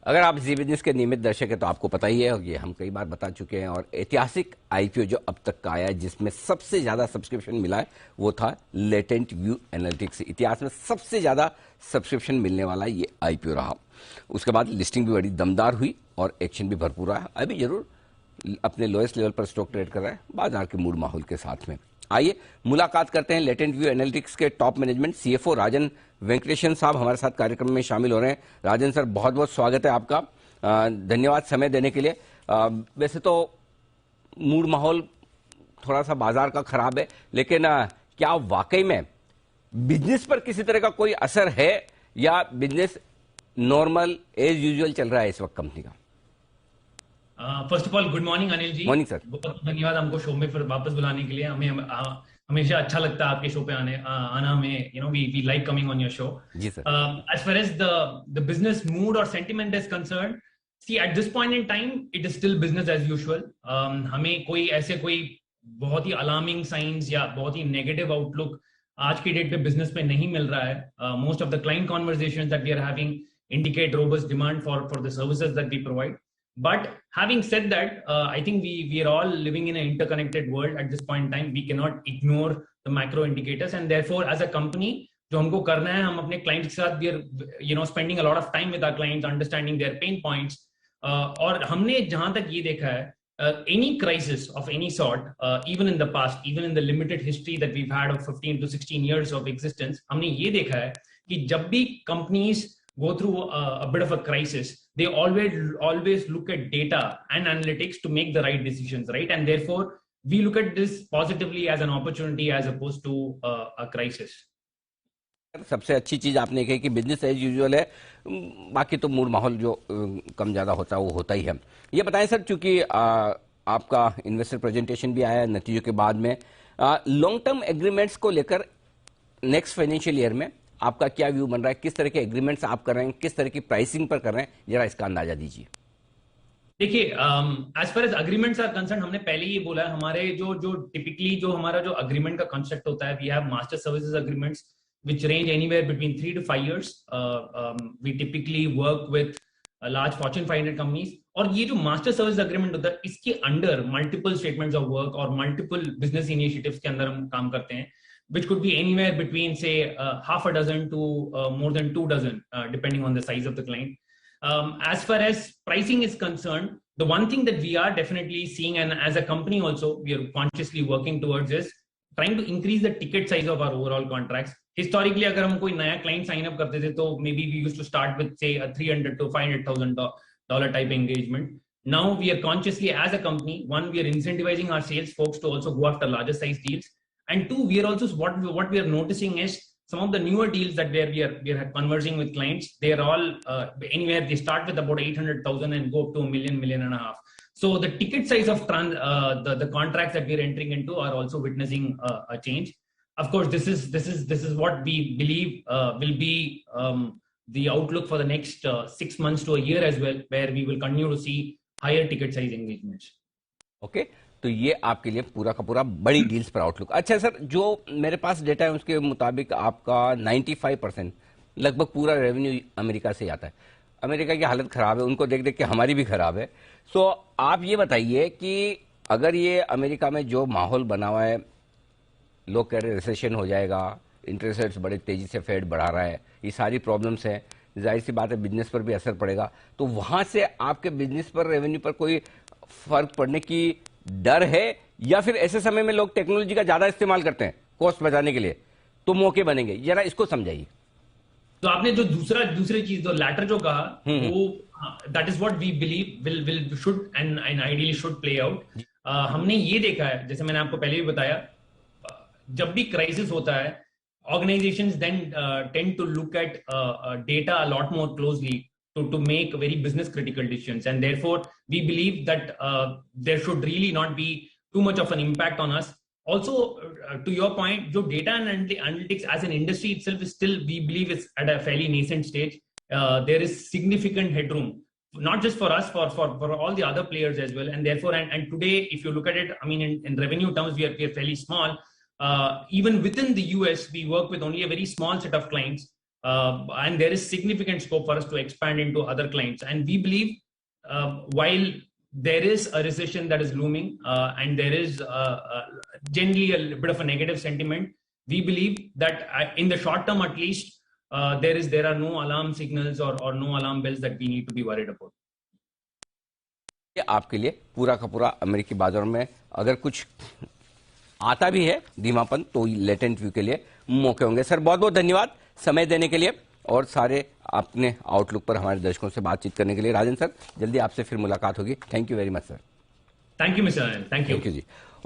अगर आप जी बिजनेस के नियमित दर्शक हैं तो आपको पता ही है, और ये हम कई बार बता चुके हैं। और ऐतिहासिक आईपीओ जो अब तक का आया है जिसमें सबसे ज्यादा सब्सक्रिप्शन मिला है वो था लेटेंट व्यू एनालिटिक्स। इतिहास में सबसे ज्यादा सब्सक्रिप्शन मिलने वाला ये आईपीओ रहा। उसके बाद लिस्टिंग भी बड़ी दमदार हुई और एक्शन भी भरपूर रहा। अभी जरूर अपने लोएस्ट लेवल पर स्टॉक ट्रेड कर रहा है बाजार के मूड माहौल के साथ में। आइए मुलाकात करते हैं लेटेंट व्यू एनालिटिक्स के टॉप मैनेजमेंट सीएफओ राजन वेंकटेशन साहब हमारे साथ कार्यक्रम में शामिल हो रहे हैं। राजन सर, बहुत बहुत स्वागत है आपका। धन्यवाद समय देने के लिए। वैसे तो मूड माहौल थोड़ा सा बाजार का खराब है, लेकिन क्या वाकई में बिजनेस पर किसी तरह का कोई असर है या बिजनेस नॉर्मल एज यूजुअल चल रहा है इस वक्त कंपनी का? First of all good morning Anil ji. Morning sir. बहुत धन्यवाद हमको शो में फिर वापस बुलाने के लिए। हमें हमेशा अच्छा लगता है आपके शो पे आना हमें, we like coming on your show. जी sir. As far as the business mood और sentiment is concern, see at this point in time it is still business as usual. हमें कोई बहुत ही अलार्मिंग साइंस या बहुत ही नेगेटिव आउटलुक आज की date पे बिजनेस पे नहीं मिल रहा है। Most of the client conversations that we are having indicate robust demand for the services that we provide. But having said that, I think we are all living in an interconnected world at this point in time. We cannot ignore the macro indicators, and therefore, as a company, जो हमको करना है, हम अपने clients के साथ we are spending a lot of time with our clients, understanding their pain points. और हमने जहां तक ये देखा है, any crisis of any sort, even in the past, even in the limited history that we've had of 15 to 16 years of existence, हमने ये देखा है कि जब भी companies go through a bit of a crisis, they always look at data and analytics to make the right decisions, right? And therefore we look at this positively as an opportunity as opposed to a crisis. सबसे अच्छी चीज आपने कही कि business as usual है, बाकी तो mood माहौल जो कम ज्यादा होता है वो होता ही है। ये बताएं सर, चूंकि आपका इन्वेस्टर प्रेजेंटेशन भी आया है नतीजों के बाद में, लॉन्ग टर्म एग्रीमेंट्स को लेकर नेक्स्ट फाइनेंशियल ईयर में आपका क्या व्यू बन रहा है? किस तरह के एग्रीमेंट्स आप कर रहे हैं, किस तरह की प्राइसिंग पर कर रहे हैं, जरा इसका अंदाजा दीजिए। देखिए, as far as agreements are concern, हमने पहले ही बोला, हमारे जो टिपिकली जो हमारा जो अग्रीमेंट का कॉन्सेप्ट होता है, we have master services agreements which range anywhere between 3 to 5 years. We typically work with large Fortune 500 companies. और ये जो मास्टर सर्विस अग्रीमेंट होता है, इसके under multiple statements of work और मल्टीपल बिजनेस इनिशिएटिव्स के अंदर हम काम करते हैं, which could be anywhere between say half a dozen to more than 2 dozen, depending on the size of the client. As far as pricing is concerned, the one thing that we are definitely seeing, and as a company also we are consciously working towards, is trying to increase the ticket size of our overall contracts. Historically, अगर हम कोई नया client sign up करते थे तो maybe we used to start with say a 300 to 500,000 dollar type engagement. Now we are consciously, as a company, one, we are incentivizing our sales folks to also go after larger size deals, and two, we are also what we are noticing is some of the newer deals that where we are conversing with clients, they are all anywhere they start with about 800,000 and go up to a million and a half. So the ticket size of the contracts that we are entering into are also witnessing a change. Of course, this is what we believe will be the outlook for the next 6 months to a year as well, where we will continue to see higher ticket size engagements. Okay. तो ये आपके लिए पूरा का पूरा बड़ी deals पर outlook. अच्छा सर, जो मेरे पास डेटा है उसके मुताबिक आपका 95% लगभग पूरा रेवेन्यू अमेरिका से आता है। अमेरिका की हालत खराब है, उनको देख देख के हमारी भी खराब है। सो आप ये बताइए कि अगर ये अमेरिका में जो माहौल बना हुआ है, लोग कह रहे रिसेशन हो जाएगा, इंटरेस्ट रेट्स बड़े तेजी से फेड बढ़ा रहा है, ये सारी प्रॉब्लम्स हैं, जाहिर सी बात है बिजनेस पर भी असर पड़ेगा। तो वहां से आपके बिजनेस पर, रेवेन्यू पर कोई फर्क पड़ने की डर है, या फिर ऐसे समय में लोग टेक्नोलॉजी का ज्यादा इस्तेमाल करते हैं कॉस्ट बचाने के लिए, तो मौके बनेंगे? जरा इसको समझाइए। तो आपने जो दूसरी चीज, जो लैटर जो कहा, वो that is what we believe will should and ideally should play out. हमने ये देखा है, जैसे मैंने आपको पहले भी बताया, जब भी क्राइसिस होता है, organizations then tend to look at data a lot more closely to make very business critical decisions, and therefore we believe that there should really not be too much of an impact on us. Also, to your point, jo data and analytics as an industry itself is still, we believe, is at a fairly nascent stage. There is significant headroom, not just for us, for all the other players as well, and therefore and today if you look at it, I mean in revenue terms we are fairly small. Even within the US, we work with only a very small set of clients. and there is significant scope for us to expand into other clients. And we believe while there is a recession that is looming and there is generally a bit of a negative sentiment, we believe that in the short term at least, there are no alarm signals or no alarm bells that we need to be worried about. आपके लिए पूरा का पूरा अमेरिकी बाजार में अगर कुछ आता भी है धीमापन तो लेटेंट व्यू के लिए मौके होंगे। सर बहुत बहुत धन्यवाद समय देने के लिए और सारे अपने आउटलुक पर हमारे दर्शकों से बातचीत करने के लिए। राजन सर, जल्दी आपसे फिर मुलाकात होगी। Thank you very much sir. Thank you mister, thank you ji.